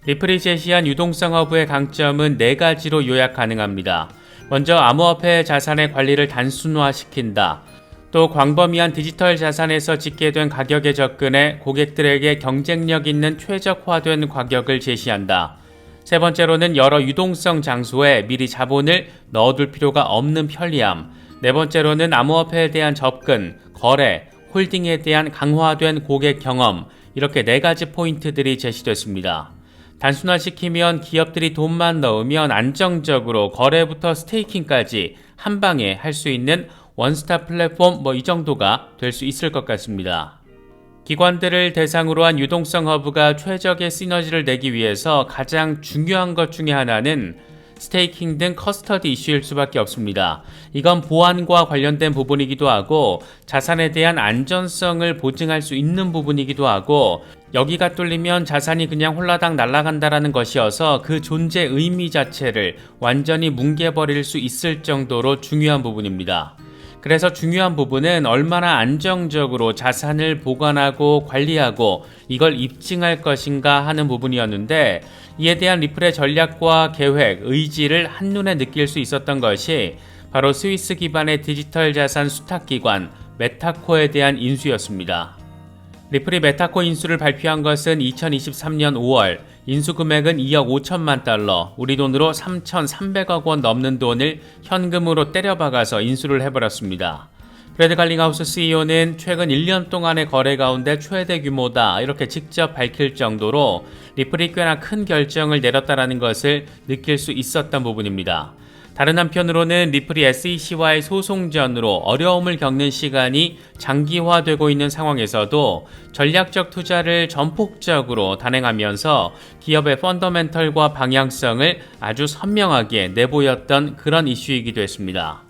리플이 제시한 유동성 허브의 강점은 4가지로 요약 가능합니다. 먼저 암호화폐 자산의 관리를 단순화시킨다. 또 광범위한 디지털 자산에서 집계된 가격에 접근해 고객들에게 경쟁력 있는 최적화된 가격을 제시한다. 세 번째로는 여러 유동성 장소에 미리 자본을 넣어둘 필요가 없는 편리함. 네 번째로는 암호화폐에 대한 접근, 거래, 홀딩에 대한 강화된 고객 경험. 이렇게 4가지 포인트들이 제시됐습니다. 단순화시키면 기업들이 돈만 넣으면 안정적으로 거래부터 스테이킹까지 한 방에 할 수 있는 원스톱 플랫폼 이 정도가 될 수 있을 것 같습니다. 기관들을 대상으로 한 유동성 허브가 최적의 시너지를 내기 위해서 가장 중요한 것 중에 하나는 스테이킹 등 커스터디 이슈일 수밖에 없습니다. 이건 보안과 관련된 부분이기도 하고 자산에 대한 안전성을 보증할 수 있는 부분이기도 하고 여기가 뚫리면 자산이 그냥 홀라당 날아간다라는 것이어서 그 존재 의미 자체를 완전히 뭉개버릴 수 있을 정도로 중요한 부분입니다. 그래서 중요한 부분은 얼마나 안정적으로 자산을 보관하고 관리하고 이걸 입증할 것인가 하는 부분이었는데 이에 대한 리플의 전략과 계획, 의지를 한눈에 느낄 수 있었던 것이 바로 스위스 기반의 디지털 자산 수탁기관 메타코에 대한 인수였습니다. 리플이 메타코 인수를 발표한 것은 2023년 5월, 인수 금액은 2억 5천만 달러, 우리 돈으로 3,300억 원 넘는 돈을 현금으로 때려박아서 인수를 해버렸습니다. 브래드 갈링하우스 CEO는 최근 1년 동안의 거래 가운데 최대 규모다 이렇게 직접 밝힐 정도로 리플이 꽤나 큰 결정을 내렸다는 것을 느낄 수 있었던 부분입니다. 다른 한편으로는 리플이 SEC와의 소송전으로 어려움을 겪는 시간이 장기화되고 있는 상황에서도 전략적 투자를 전폭적으로 단행하면서 기업의 펀더멘털과 방향성을 아주 선명하게 내보였던 그런 이슈이기도 했습니다.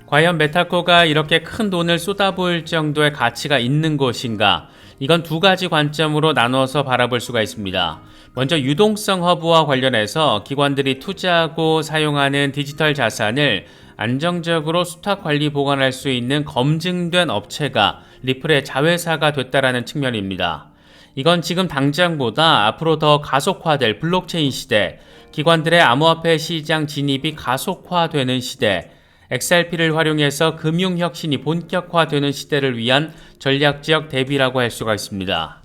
과연 메타코가 이렇게 큰 돈을 쏟아부을 정도의 가치가 있는 곳인가? 이건 2가지 관점으로 나눠서 바라볼 수가 있습니다. 먼저 유동성 허브와 관련해서 기관들이 투자하고 사용하는 디지털 자산을 안정적으로 수탁 관리 보관할 수 있는 검증된 업체가 리플의 자회사가 됐다라는 측면입니다. 이건 지금 당장보다 앞으로 더 가속화될 블록체인 시대, 기관들의 암호화폐 시장 진입이 가속화되는 시대, XRP를 활용해서 금융혁신이 본격화되는 시대를 위한 전략적 대비라고 할 수가 있습니다.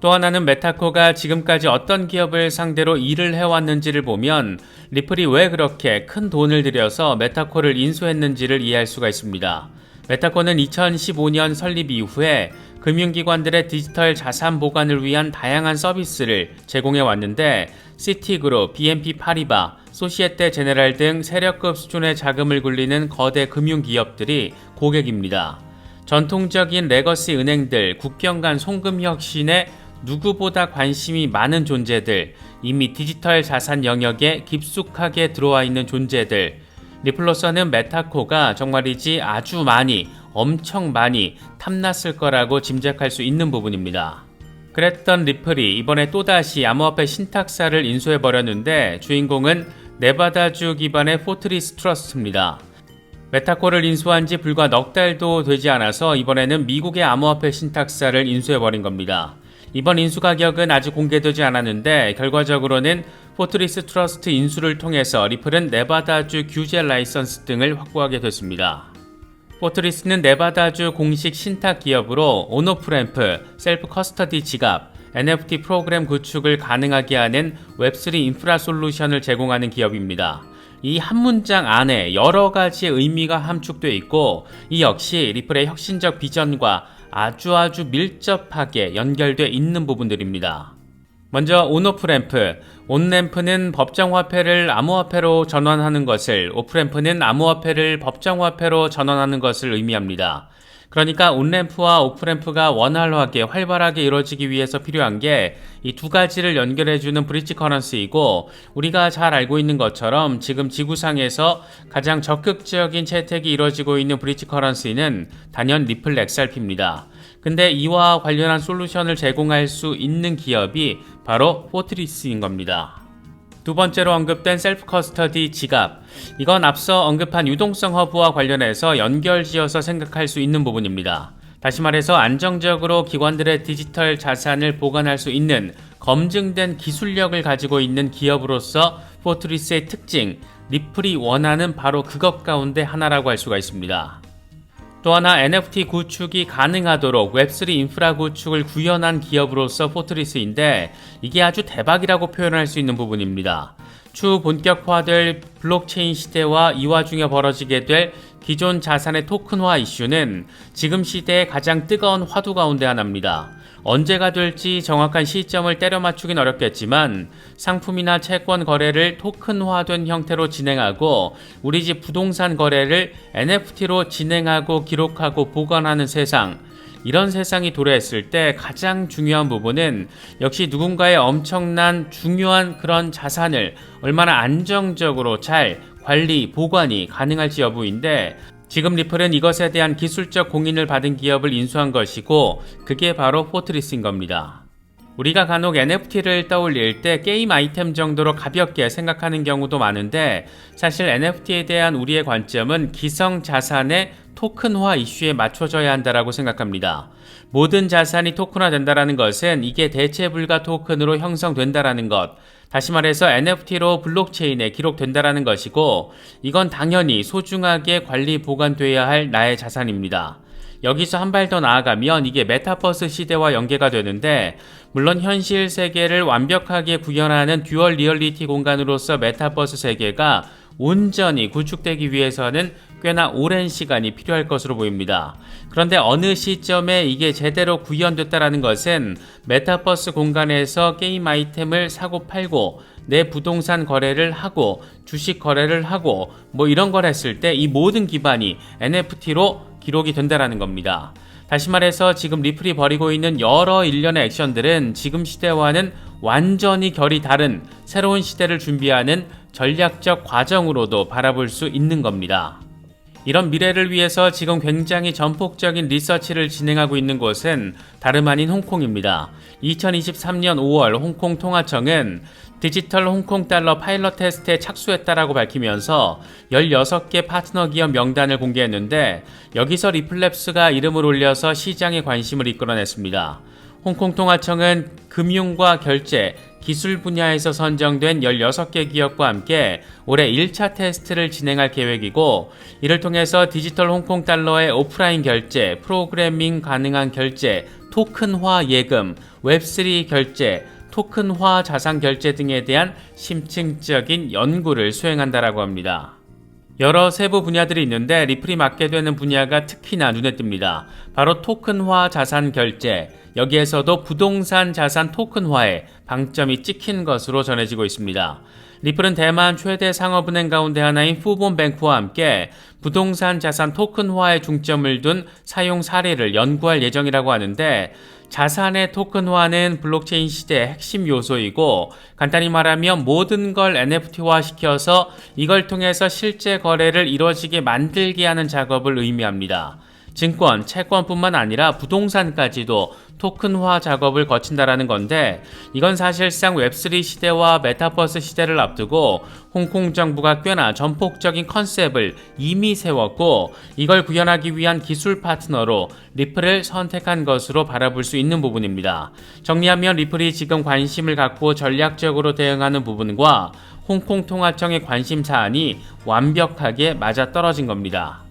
또 하나는 메타코가 지금까지 어떤 기업을 상대로 일을 해왔는지를 보면 리플이 왜 그렇게 큰 돈을 들여서 메타코를 인수했는지를 이해할 수가 있습니다. 메타코는 2015년 설립 이후에 금융기관들의 디지털 자산 보관을 위한 다양한 서비스를 제공해 왔는데 시티그룹, BNP 파리바, 소시에테 제네랄 등 세력급 수준의 자금을 굴리는 거대 금융기업들이 고객입니다. 전통적인 레거시 은행들, 국경 간 송금 혁신에 누구보다 관심이 많은 존재들, 이미 디지털 자산 영역에 깊숙하게 들어와 있는 존재들, 리플로서는 메타코가 정말이지 아주 많이, 엄청 많이 탐났을 거라고 짐작할 수 있는 부분입니다. 그랬던 리플이 이번에 또다시 암호화폐 신탁사를 인수해버렸는데 주인공은 네바다주 기반의 포트리스 트러스트입니다. 메타코를 인수한 지 불과 넉 달도 되지 않아서 이번에는 미국의 암호화폐 신탁사를 인수해버린 겁니다. 이번 인수 가격은 아직 공개되지 않았는데 결과적으로는 포트리스 트러스트 인수를 통해서 리플은 네바다주 규제 라이선스 등을 확보하게 됐습니다. 포트리스는 네바다주 공식 신탁 기업으로 온오프램프, 셀프 커스터디 지갑, NFT 프로그램 구축을 가능하게 하는 웹3 인프라 솔루션을 제공하는 기업입니다. 이 한 문장 안에 여러 가지의 의미가 함축되어 있고 이 역시 리플의 혁신적 비전과 아주 밀접하게 연결되어 있는 부분들입니다. 먼저 온오프램프, 온램프는 법정화폐를 암호화폐로 전환하는 것을, 오프램프는 암호화폐를 법정화폐로 전환하는 것을 의미합니다. 그러니까 온램프와 오프램프가 원활하게 활발하게 이루어지기 위해서 필요한 게 이 2가지를 연결해주는 브릿지 커런시이고 우리가 잘 알고 있는 것처럼 지금 지구상에서 가장 적극적인 채택이 이루어지고 있는 브릿지 커런시는 단연 리플 XRP입니다. 근데 이와 관련한 솔루션을 제공할 수 있는 기업이 바로 포트리스인 겁니다. 2번째로 언급된 셀프 커스터디 지갑, 이건 앞서 언급한 유동성 허브와 관련해서 연결지어서 생각할 수 있는 부분입니다. 다시 말해서 안정적으로 기관들의 디지털 자산을 보관할 수 있는 검증된 기술력을 가지고 있는 기업으로서 포트리스의 특징, 리플이 원하는 바로 그것 가운데 하나라고 할 수가 있습니다. 또 하나 NFT 구축이 가능하도록 웹3 인프라 구축을 구현한 기업으로서 포트리스인데 이게 아주 대박이라고 표현할 수 있는 부분입니다. 추후 본격화될 블록체인 시대와 이 와중에 벌어지게 될 기존 자산의 토큰화 이슈는 지금 시대의 가장 뜨거운 화두 가운데 하나입니다. 언제가 될지 정확한 시점을 때려 맞추긴 어렵겠지만 상품이나 채권 거래를 토큰화된 형태로 진행하고 우리 집 부동산 거래를 NFT로 진행하고 기록하고 보관하는 세상, 이런 세상이 도래했을 때 가장 중요한 부분은 역시 누군가의 엄청난 중요한 그런 자산을 얼마나 안정적으로 잘 관리, 보관이 가능할지 여부인데 지금 리플은 이것에 대한 기술적 공인을 받은 기업을 인수한 것이고 그게 바로 포트리스인 겁니다. 우리가 간혹 NFT를 떠올릴 때 게임 아이템 정도로 가볍게 생각하는 경우도 많은데 사실 NFT에 대한 우리의 관점은 기성 자산의 토큰화 이슈에 맞춰져야 한다고 생각합니다. 모든 자산이 토큰화 된다는 것은 이게 대체 불가 토큰으로 형성된다는 것, 다시 말해서 NFT로 블록체인에 기록된다는 것이고 이건 당연히 소중하게 관리 보관돼야 할 나의 자산입니다. 여기서 한 발 더 나아가면 이게 메타버스 시대와 연계가 되는데 물론 현실 세계를 완벽하게 구현하는 듀얼 리얼리티 공간으로서 메타버스 세계가 온전히 구축되기 위해서는 꽤나 오랜 시간이 필요할 것으로 보입니다. 그런데 어느 시점에 이게 제대로 구현됐다는 것은 메타버스 공간에서 게임 아이템을 사고 팔고 내 부동산 거래를 하고 주식 거래를 하고 뭐 이런 걸 했을 때 이 모든 기반이 NFT로 기록이 된다는 겁니다. 다시 말해서 지금 리플이 벌이고 있는 여러 일련의 액션들은 지금 시대와는 완전히 결이 다른 새로운 시대를 준비하는 전략적 과정으로도 바라볼 수 있는 겁니다. 이런 미래를 위해서 지금 굉장히 전폭적인 리서치를 진행하고 있는 곳은 다름 아닌 홍콩입니다. 2023년 5월 홍콩 통화청은 디지털 홍콩 달러 파일럿 테스트에 착수했다라고 밝히면서 16개 파트너 기업 명단을 공개했는데 여기서 리플랩스가 이름을 올려서 시장의 관심을 이끌어냈습니다. 홍콩 통화청은 금융과 결제, 기술 분야에서 선정된 16개 기업과 함께 올해 1차 테스트를 진행할 계획이고 이를 통해서 디지털 홍콩 달러의 오프라인 결제, 프로그래밍 가능한 결제, 토큰화 예금, 웹3 결제, 토큰화 자산 결제 등에 대한 심층적인 연구를 수행한다라고 합니다. 여러 세부 분야들이 있는데 리플이 맡게 되는 분야가 특히나 눈에 띕니다. 바로 토큰화 자산 결제, 여기에서도 부동산 자산 토큰화에 방점이 찍힌 것으로 전해지고 있습니다. 리플은 대만 최대 상업은행 가운데 하나인 푸본뱅크와 함께 부동산 자산 토큰화에 중점을 둔 사용 사례를 연구할 예정이라고 하는데 자산의 토큰화는 블록체인 시대의 핵심 요소이고 간단히 말하면 모든 걸 NFT화 시켜서 이걸 통해서 실제 거래를 이루어지게 만들게 하는 작업을 의미합니다. 증권, 채권뿐만 아니라 부동산까지도 토큰화 작업을 거친다라는 건데 이건 사실상 웹3 시대와 메타버스 시대를 앞두고 홍콩 정부가 꽤나 전폭적인 컨셉을 이미 세웠고 이걸 구현하기 위한 기술 파트너로 리플을 선택한 것으로 바라볼 수 있는 부분입니다. 정리하면 리플이 지금 관심을 갖고 전략적으로 대응하는 부분과 홍콩 통화청의 관심 사안이 완벽하게 맞아떨어진 겁니다.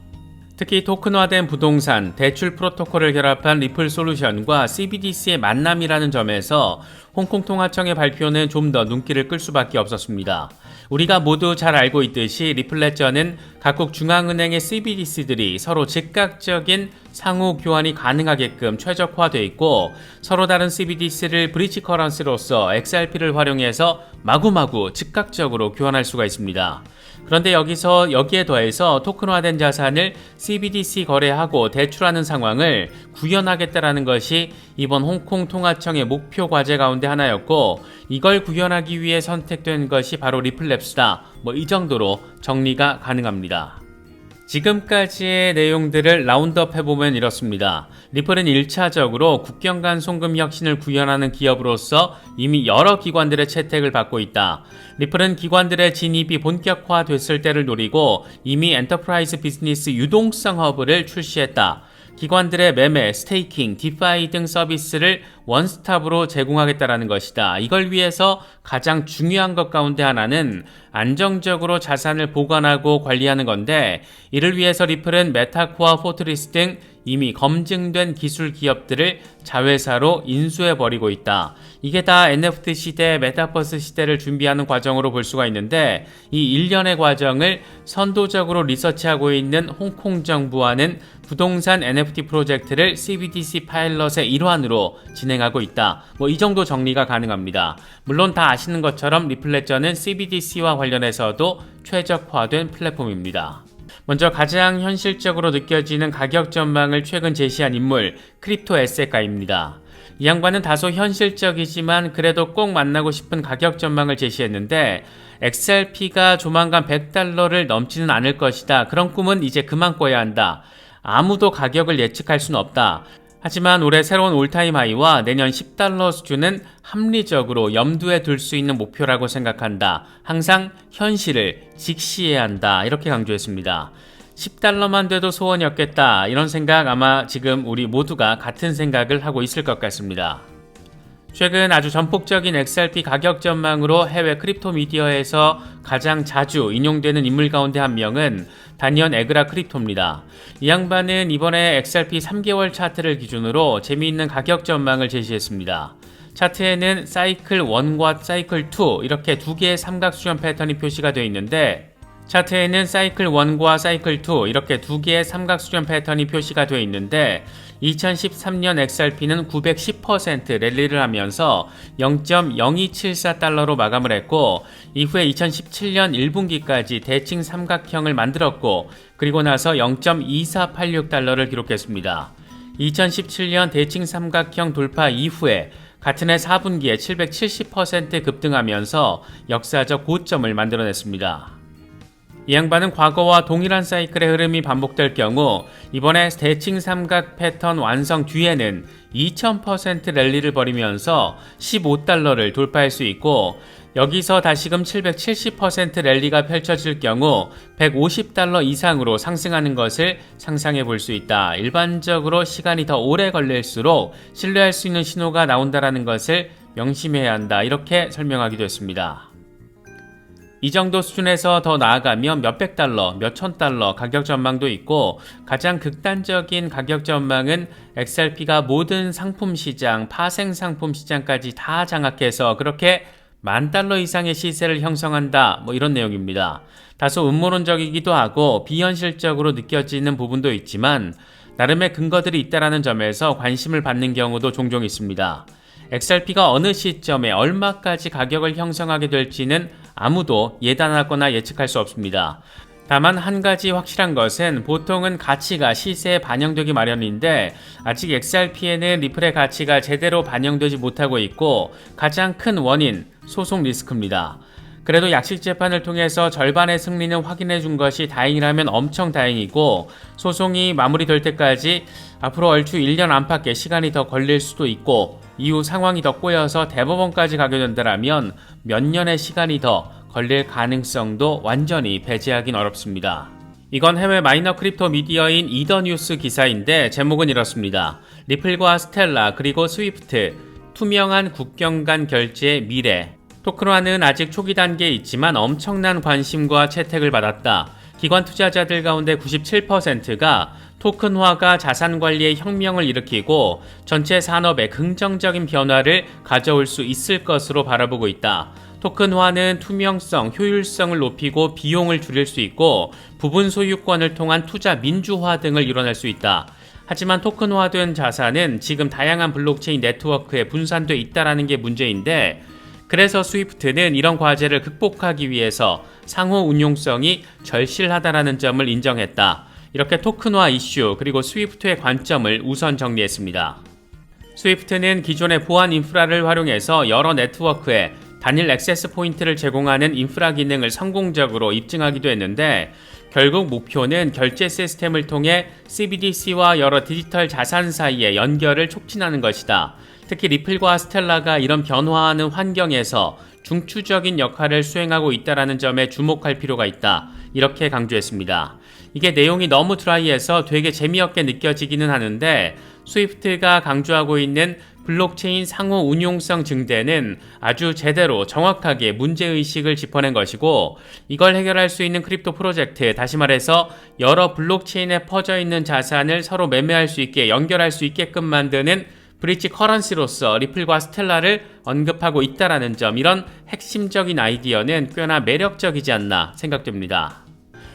특히 토큰화된 부동산, 대출 프로토콜을 결합한 리플 솔루션과 CBDC의 만남이라는 점에서 홍콩 통화청의 발표는 좀 더 눈길을 끌 수밖에 없었습니다. 우리가 모두 잘 알고 있듯이 리플레저는 각국 중앙은행의 CBDC들이 서로 즉각적인 상호 교환이 가능하게끔 최적화되어 있고 서로 다른 CBDC를 브리지 커런시로서 XRP를 활용해서 마구마구 즉각적으로 교환할 수가 있습니다. 그런데 여기에 더해서 토큰화된 자산을 CBDC 거래하고 대출하는 상황을 구현하겠다라는 것이 이번 홍콩 통화청의 목표 과제 가운데 하나였고 이걸 구현하기 위해 선택된 것이 바로 리플랩스다. 이 정도로 정리가 가능합니다. 지금까지의 내용들을 라운드업 해보면 이렇습니다. 리플은 1차적으로 국경 간 송금 혁신을 구현하는 기업으로서 이미 여러 기관들의 채택을 받고 있다. 리플은 기관들의 진입이 본격화됐을 때를 노리고 이미 엔터프라이즈 비즈니스 유동성 허브를 출시했다. 기관들의 매매, 스테이킹, 디파이 등 서비스를 원스톱으로 제공하겠다라는 것이다. 이걸 위해서 가장 중요한 것 가운데 하나는 안정적으로 자산을 보관하고 관리하는 건데, 이를 위해서 리플은 메타코어, 포트리스 등 이미 검증된 기술 기업들을 자회사로 인수해버리고 있다. 이게 다 NFT 시대, 메타버스 시대를 준비하는 과정으로 볼 수가 있는데, 이 일련의 과정을 선도적으로 리서치하고 있는 홍콩 정부와는 부동산 NFT 프로젝트를 CBDC 파일럿의 일환으로 진행하고 있다. 이 정도 정리가 가능합니다. 물론 다 아시는 것처럼 리플레저는 CBDC와 관련해서도 최적화된 플랫폼입니다. 먼저 가장 현실적으로 느껴지는 가격 전망을 최근 제시한 인물, 크립토 에셋가입니다. 이 양반은 다소 현실적이지만 그래도 꼭 만나고 싶은 가격 전망을 제시했는데, XRP가 조만간 $100를 넘지는 않을 것이다. 그런 꿈은 이제 그만 꿔야 한다. 아무도 가격을 예측할 수는 없다. 하지만 올해 새로운 올타임 하이와 내년 $10 수준은 합리적으로 염두에 둘 수 있는 목표라고 생각한다. 항상 현실을 직시해야 한다. 이렇게 강조했습니다. $10만 돼도 소원이었겠다. 이런 생각 아마 지금 우리 모두가 같은 생각을 하고 있을 것 같습니다. 최근 아주 전폭적인 XRP 가격 전망으로 해외 크립토 미디어에서 가장 자주 인용되는 인물 가운데 한 명은 다니언 에그라 크립토입니다. 이 양반은 이번에 XRP 3개월 차트를 기준으로 재미있는 가격 전망을 제시했습니다. 차트에는 사이클 1과 사이클 2 이렇게 두 개의 삼각수렴 패턴이 표시가 되어 있는데, 차트에는 사이클 1과 사이클 2 이렇게 두 개의 삼각수렴 패턴이 표시가 되어 있는데, 2013년 XRP는 910% 랠리를 하면서 0.0274달러로 마감을 했고, 이후에 2017년 1분기까지 대칭 삼각형을 만들었고, 그리고 나서 0.2486달러를 기록했습니다. 2017년 대칭 삼각형 돌파 이후에 같은 해 4분기에 770% 급등하면서 역사적 고점을 만들어냈습니다. 이 양반은 과거와 동일한 사이클의 흐름이 반복될 경우 이번에 대칭 삼각 패턴 완성 뒤에는 2000% 랠리를 벌이면서 $15를 돌파할 수 있고, 여기서 다시금 770% 랠리가 펼쳐질 경우 $150 이상으로 상승하는 것을 상상해 볼 수 있다. 일반적으로 시간이 더 오래 걸릴수록 신뢰할 수 있는 신호가 나온다는 것을 명심해야 한다. 이렇게 설명하기도 했습니다. 이 정도 수준에서 더 나아가면 몇백 달러, 몇천 달러 가격 전망도 있고, 가장 극단적인 가격 전망은 XRP가 모든 상품 시장, 파생 상품 시장까지 다 장악해서 그렇게 $10,000 이상의 시세를 형성한다. 이런 내용입니다. 다소 음모론적이기도 하고 비현실적으로 느껴지는 부분도 있지만 나름의 근거들이 있다는 점에서 관심을 받는 경우도 종종 있습니다. XRP가 어느 시점에 얼마까지 가격을 형성하게 될지는 아무도 예단하거나 예측할 수 없습니다. 다만 한 가지 확실한 것은 보통은 가치가 시세에 반영되기 마련인데, 아직 XRP에는 리플의 가치가 제대로 반영되지 못하고 있고, 가장 큰 원인, 소송 리스크입니다. 그래도 약식 재판을 통해서 절반의 승리는 확인해 준 것이 다행이라면 엄청 다행이고, 소송이 마무리될 때까지 앞으로 얼추 1년 안팎의 시간이 더 걸릴 수도 있고, 이후 상황이 더 꼬여서 대법원까지 가게 된다면 몇 년의 시간이 더 걸릴 가능성도 완전히 배제하긴 어렵습니다. 이건 해외 마이너 크립토 미디어인 이더뉴스 기사인데 제목은 이렇습니다. 리플과 스텔라 그리고 스위프트, 투명한 국경 간 결제의 미래. 토큰화는 아직 초기 단계에 있지만 엄청난 관심과 채택을 받았다. 기관 투자자들 가운데 97%가 토큰화가 자산 관리에 혁명을 일으키고 전체 산업에 긍정적인 변화를 가져올 수 있을 것으로 바라보고 있다. 토큰화는 투명성, 효율성을 높이고 비용을 줄일 수 있고 부분 소유권을 통한 투자 민주화 등을 이뤄낼 수 있다. 하지만 토큰화된 자산은 지금 다양한 블록체인 네트워크에 분산돼 있다는 게 문제인데, 그래서 스위프트는 이런 과제를 극복하기 위해서 상호 운용성이 절실하다는 점을 인정했다. 이렇게 토큰화 이슈 그리고 스위프트의 관점을 우선 정리했습니다. 스위프트는 기존의 보안 인프라를 활용해서 여러 네트워크에 단일 액세스 포인트를 제공하는 인프라 기능을 성공적으로 입증하기도 했는데, 결국 목표는 결제 시스템을 통해 CBDC와 여러 디지털 자산 사이의 연결을 촉진하는 것이다. 특히 리플과 스텔라가 이런 변화하는 환경에서 중추적인 역할을 수행하고 있다는 점에 주목할 필요가 있다. 이렇게 강조했습니다. 이게 내용이 너무 드라이해서 되게 재미없게 느껴지기는 하는데 스위프트가 강조하고 있는 블록체인 상호 운용성 증대는 아주 제대로 정확하게 문제의식을 짚어낸 것이고 이걸 해결할 수 있는 크립토 프로젝트, 다시 말해서 여러 블록체인에 퍼져 있는 자산을 서로 매매할 수 있게 연결할 수 있게끔 만드는 브릿지 커런시로서 리플과 스텔라를 언급하고 있다는 점, 이런 핵심적인 아이디어는 꽤나 매력적이지 않나 생각됩니다.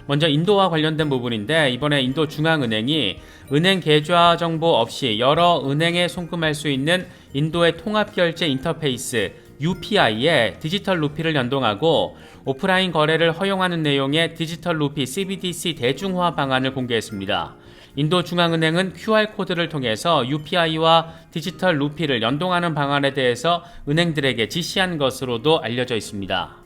먼저 인도와 관련된 부분인데 이번에 인도 중앙은행이 은행 계좌 정보 없이 여러 은행에 송금할 수 있는 인도의 통합결제 인터페이스 UPI에 디지털 루피를 연동하고 오프라인 거래를 허용하는 내용의 디지털 루피 CBDC 대중화 방안을 공개했습니다. 인도 중앙은행은 QR코드를 통해서 UPI와 디지털 루피를 연동하는 방안에 대해서 은행들에게 지시한 것으로도 알려져 있습니다.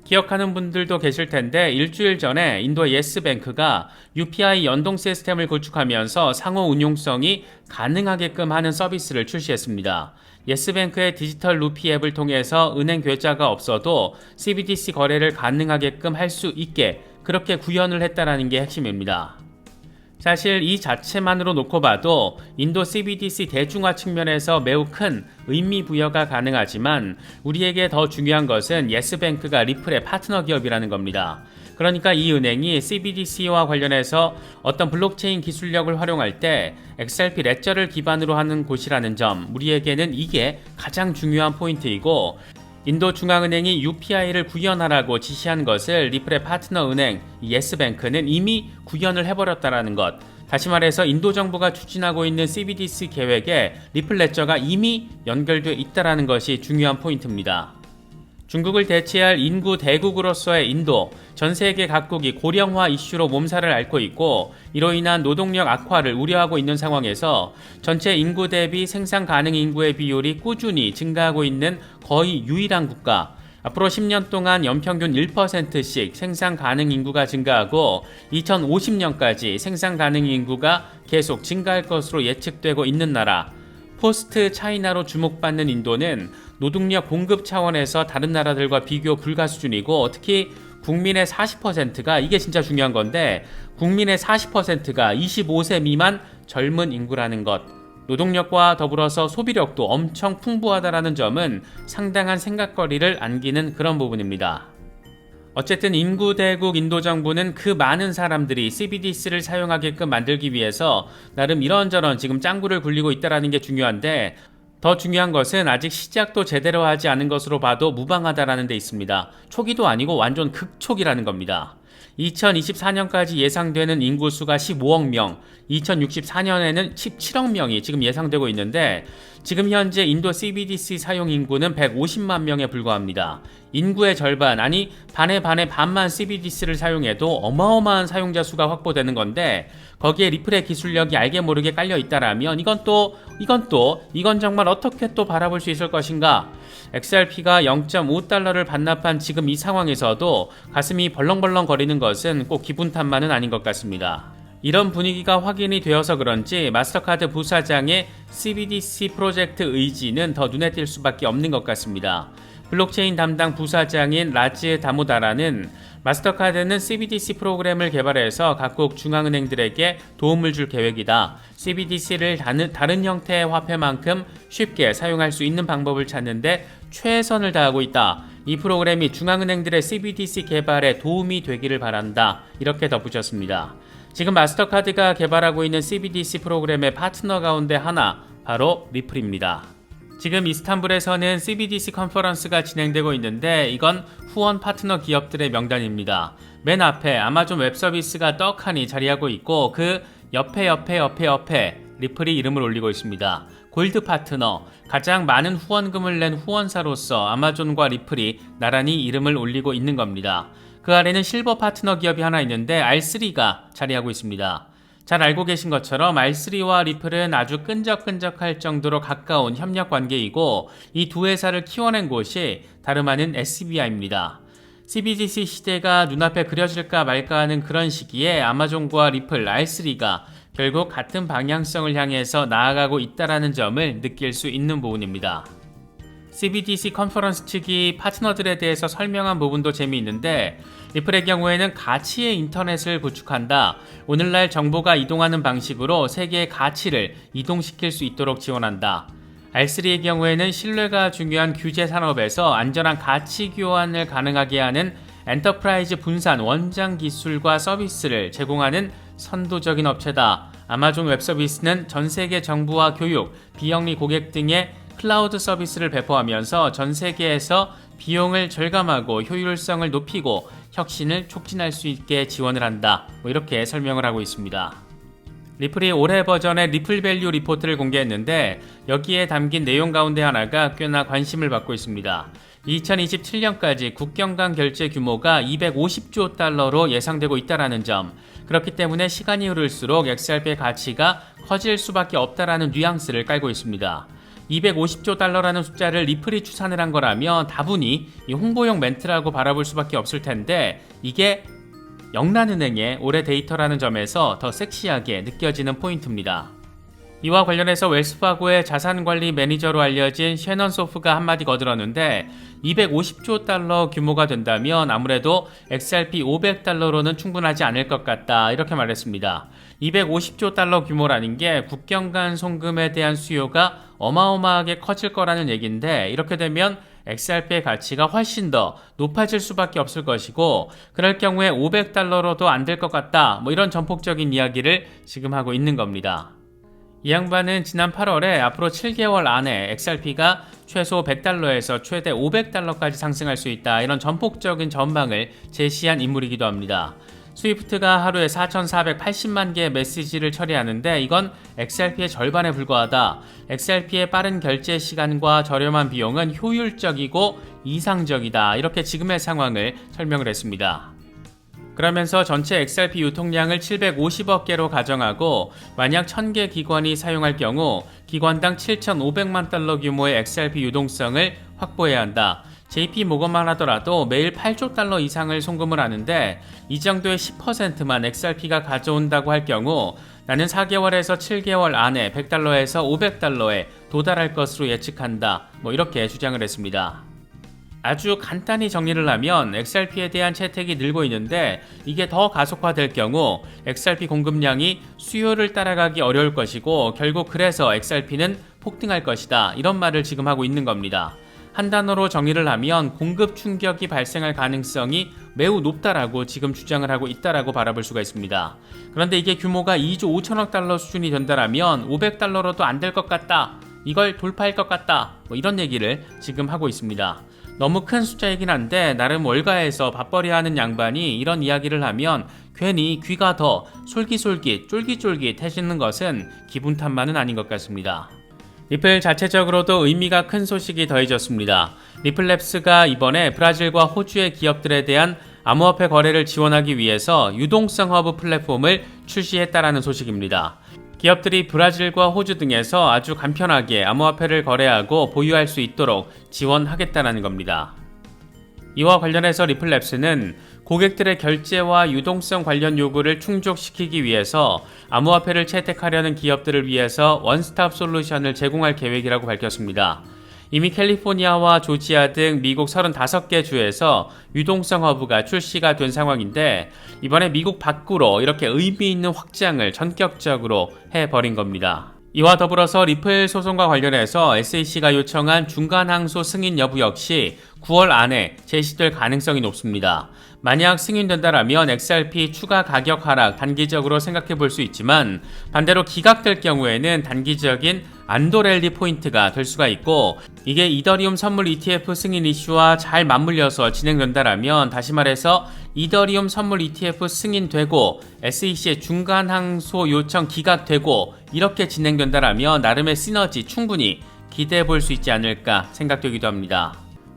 기억하는 분들도 계실 텐데 일주일 전에 인도의 예스뱅크가 UPI 연동 시스템을 구축하면서 상호 운용성이 가능하게끔 하는 서비스를 출시했습니다. 예스뱅크의 디지털 루피 앱을 통해서 은행 계좌가 없어도 CBDC 거래를 가능하게끔 할 수 있게 그렇게 구현을 했다는 게 핵심입니다. 사실 이 자체만으로 놓고 봐도 인도 CBDC 대중화 측면에서 매우 큰 의미 부여가 가능하지만 우리에게 더 중요한 것은 예스뱅크가 리플의 파트너 기업이라는 겁니다. 그러니까 이 은행이 CBDC와 관련해서 어떤 블록체인 기술력을 활용할 때 XRP 레저를 기반으로 하는 곳이라는 점, 우리에게는 이게 가장 중요한 포인트이고 인도 중앙은행이 UPI를 구현하라고 지시한 것을 리플의 파트너 은행 예스뱅크는 이미 구현을 해버렸다는 것. 다시 말해서 인도 정부가 추진하고 있는 CBDC 계획에 리플 레저가 이미 연결되어 있다는 것이 중요한 포인트입니다. 중국을 대체할 인구 대국으로서의 인도, 전 세계 각국이 고령화 이슈로 몸살을 앓고 있고 이로 인한 노동력 악화를 우려하고 있는 상황에서 전체 인구 대비 생산 가능 인구의 비율이 꾸준히 증가하고 있는 거의 유일한 국가, 앞으로 10년 동안 연평균 1%씩 생산 가능 인구가 증가하고 2050년까지 생산 가능 인구가 계속 증가할 것으로 예측되고 있는 나라, 포스트 차이나로 주목받는 인도는 노동력 공급 차원에서 다른 나라들과 비교 불가 수준이고 특히 국민의 40%가, 이게 진짜 중요한 건데, 국민의 40%가 25세 미만 젊은 인구라는 것, 노동력과 더불어서 소비력도 엄청 풍부하다는 점은 상당한 생각거리를 안기는 그런 부분입니다. 어쨌든 인구 대국 인도 정부는 그 많은 사람들이 CBDC를 사용하게끔 만들기 위해서 나름 이런저런 지금 짱구를 굴리고 있다는 게 중요한데, 더 중요한 것은 아직 시작도 제대로 하지 않은 것으로 봐도 무방하다라는 데 있습니다. 초기도 아니고 완전 극초기라는 겁니다. 2024년까지 예상되는 인구수가 15억 명, 2064년에는 17억 명이 지금 예상되고 있는데 지금 현재 인도 CBDC 사용 인구는 150만 명에 불과합니다. 인구의 절반, 아니 반의 반만 CBDC를 사용해도 어마어마한 사용자 수가 확보되는 건데 거기에 리플의 기술력이 알게 모르게 깔려 있다라면 이건 정말 어떻게 또 바라볼 수 있을 것인가? XRP가 0.5달러를 반납한 지금 이 상황에서도 가슴이 벌렁벌렁 거리는 것은 꼭 기분 탓만은 아닌 것 같습니다. 이런 분위기가 확인이 되어서 그런지 마스터카드 부사장의 CBDC 프로젝트 의지는 더 눈에 띌 수밖에 없는 것 같습니다. 블록체인 담당 부사장인 라즈 다모다라는 마스터카드는 CBDC 프로그램을 개발해서 각국 중앙은행들에게 도움을 줄 계획이다. CBDC를 다른 형태의 화폐만큼 쉽게 사용할 수 있는 방법을 찾는데 최선을 다하고 있다. 이 프로그램이 중앙은행들의 CBDC 개발에 도움이 되기를 바란다. 이렇게 덧붙였습니다. 지금 마스터카드가 개발하고 있는 CBDC 프로그램의 파트너 가운데 하나, 바로 리플입니다. 지금 이스탄불에서는 CBDC 컨퍼런스가 진행되고 있는데 이건 후원 파트너 기업들의 명단입니다. 맨 앞에 아마존 웹서비스가 떡하니 자리하고 있고 그 옆에 리플이 이름을 올리고 있습니다. 골드 파트너, 가장 많은 후원금을 낸 후원사로서 아마존과 리플이 나란히 이름을 올리고 있는 겁니다. 그 아래는 실버 파트너 기업이 하나 있는데 R3가 자리하고 있습니다. 잘 알고 계신 것처럼 R3와 리플은 아주 끈적끈적할 정도로 가까운 협력 관계이고 이 두 회사를 키워낸 곳이 다름 아닌 SBI입니다. CBDC 시대가 눈앞에 그려질까 말까 하는 그런 시기에 아마존과 리플, R3가 결국 같은 방향성을 향해서 나아가고 있다는 점을 느낄 수 있는 부분입니다. CBDC 컨퍼런스 측이 파트너들에 대해서 설명한 부분도 재미있는데 리플의 경우에는 가치의 인터넷을 구축한다. 오늘날 정보가 이동하는 방식으로 세계의 가치를 이동시킬 수 있도록 지원한다. R3의 경우에는 신뢰가 중요한 규제 산업에서 안전한 가치 교환을 가능하게 하는 엔터프라이즈 분산 원장 기술과 서비스를 제공하는 선도적인 업체다. 아마존 웹 서비스는 전 세계 정부와 교육, 비영리 고객 등의 클라우드 서비스를 배포하면서 전 세계에서 비용을 절감하고 효율성을 높이고 혁신을 촉진할 수 있게 지원을 한다. 이렇게 설명을 하고 있습니다. 리플이 올해 버전의 리플 밸류 리포트를 공개했는데 여기에 담긴 내용 가운데 하나가 꽤나 관심을 받고 있습니다. 2027년까지 국경 간 결제 규모가 250조 달러로 예상되고 있다는 점. 그렇기 때문에 시간이 흐를수록 XRP의 가치가 커질 수밖에 없다라는 뉘앙스를 깔고 있습니다. 250조 달러라는 숫자를 리플이 추산을 한 거라면 다분히 이 홍보용 멘트라고 바라볼 수밖에 없을 텐데 이게 영란은행의 올해 데이터라는 점에서 더 섹시하게 느껴지는 포인트입니다. 이와 관련해서 웰스파고의 자산관리 매니저로 알려진 셰넌 소프가 한마디 거들었는데 250조 달러 규모가 된다면 아무래도 XRP 500달러로는 충분하지 않을 것 같다 이렇게 말했습니다. 250조 달러 규모라는 게 국경 간 송금에 대한 수요가 어마어마하게 커질 거라는 얘기인데 이렇게 되면 XRP의 가치가 훨씬 더 높아질 수밖에 없을 것이고 그럴 경우에 500달러로도 안 될 것 같다 이런 전폭적인 이야기를 지금 하고 있는 겁니다. 이 양반은 지난 8월에 앞으로 7개월 안에 XRP가 최소 100달러에서 최대 500달러까지 상승할 수 있다 이런 전폭적인 전망을 제시한 인물이기도 합니다. 스위프트가 하루에 4,480만 개의 메시지를 처리하는데 이건 XRP의 절반에 불과하다. XRP의 빠른 결제 시간과 저렴한 비용은 효율적이고 이상적이다. 이렇게 지금의 상황을 설명을 했습니다. 그러면서 전체 XRP 유통량을 750억 개로 가정하고 만약 1000개 기관이 사용할 경우 기관당 7,500만 달러 규모의 XRP 유동성을 확보해야 한다. JP 모건만 하더라도 매일 8조 달러 이상을 송금을 하는데 이 정도의 10%만 XRP가 가져온다고 할 경우 나는 4개월에서 7개월 안에 100달러에서 500달러에 도달할 것으로 예측한다. 이렇게 주장을 했습니다. 아주 간단히 정리를 하면 XRP에 대한 채택이 늘고 있는데 이게 더 가속화될 경우 XRP 공급량이 수요를 따라가기 어려울 것이고 결국 그래서 XRP는 폭등할 것이다. 이런 말을 지금 하고 있는 겁니다. 한 단어로 정리를 하면 공급 충격이 발생할 가능성이 매우 높다라고 지금 주장을 하고 있다라고 바라볼 수가 있습니다. 그런데 이게 규모가 2조 5천억 달러 수준이 된다라면 500달러로도 안 될 것 같다. 이걸 돌파할 것 같다. 이런 얘기를 지금 하고 있습니다. 너무 큰 숫자이긴 한데 나름 월가에서 밥벌이하는 양반이 이런 이야기를 하면 괜히 귀가 더 솔깃솔깃 쫄깃쫄깃해지는 것은 기분 탓만은 아닌 것 같습니다. 리플 자체적으로도 의미가 큰 소식이 더해졌습니다. 리플랩스가 이번에 브라질과 호주의 기업들에 대한 암호화폐 거래를 지원하기 위해서 유동성 허브 플랫폼을 출시했다라는 소식입니다. 기업들이 브라질과 호주 등에서 아주 간편하게 암호화폐를 거래하고 보유할 수 있도록 지원하겠다는 겁니다. 이와 관련해서 리플랩스는 고객들의 결제와 유동성 관련 요구를 충족시키기 위해서 암호화폐를 채택하려는 기업들을 위해서 원스톱 솔루션을 제공할 계획이라고 밝혔습니다. 이미 캘리포니아와 조지아 등 미국 35개 주에서 유동성 허브가 출시가 된 상황인데 이번에 미국 밖으로 이렇게 의미 있는 확장을 전격적으로 해버린 겁니다. 이와 더불어서 리플 소송과 관련해서 SEC가 요청한 중간항소 승인 여부 역시 9월 안에 제시될 가능성이 높습니다. 만약 승인된다라면 XRP 추가 가격 하락 단기적으로 생각해 볼 수 있지만 반대로 기각될 경우에는 단기적인 안도랠리 포인트가 될 수가 있고 이게 이더리움 선물 ETF 승인 이슈와 잘 맞물려서 진행된다라면 다시 말해서 이더리움 선물 ETF 승인되고 SEC의 중간 항소 요청 기각되고 이렇게 진행된다라면 나름의 시너지 충분히 기대해 볼 수 있지 않을까 생각되기도 합니다.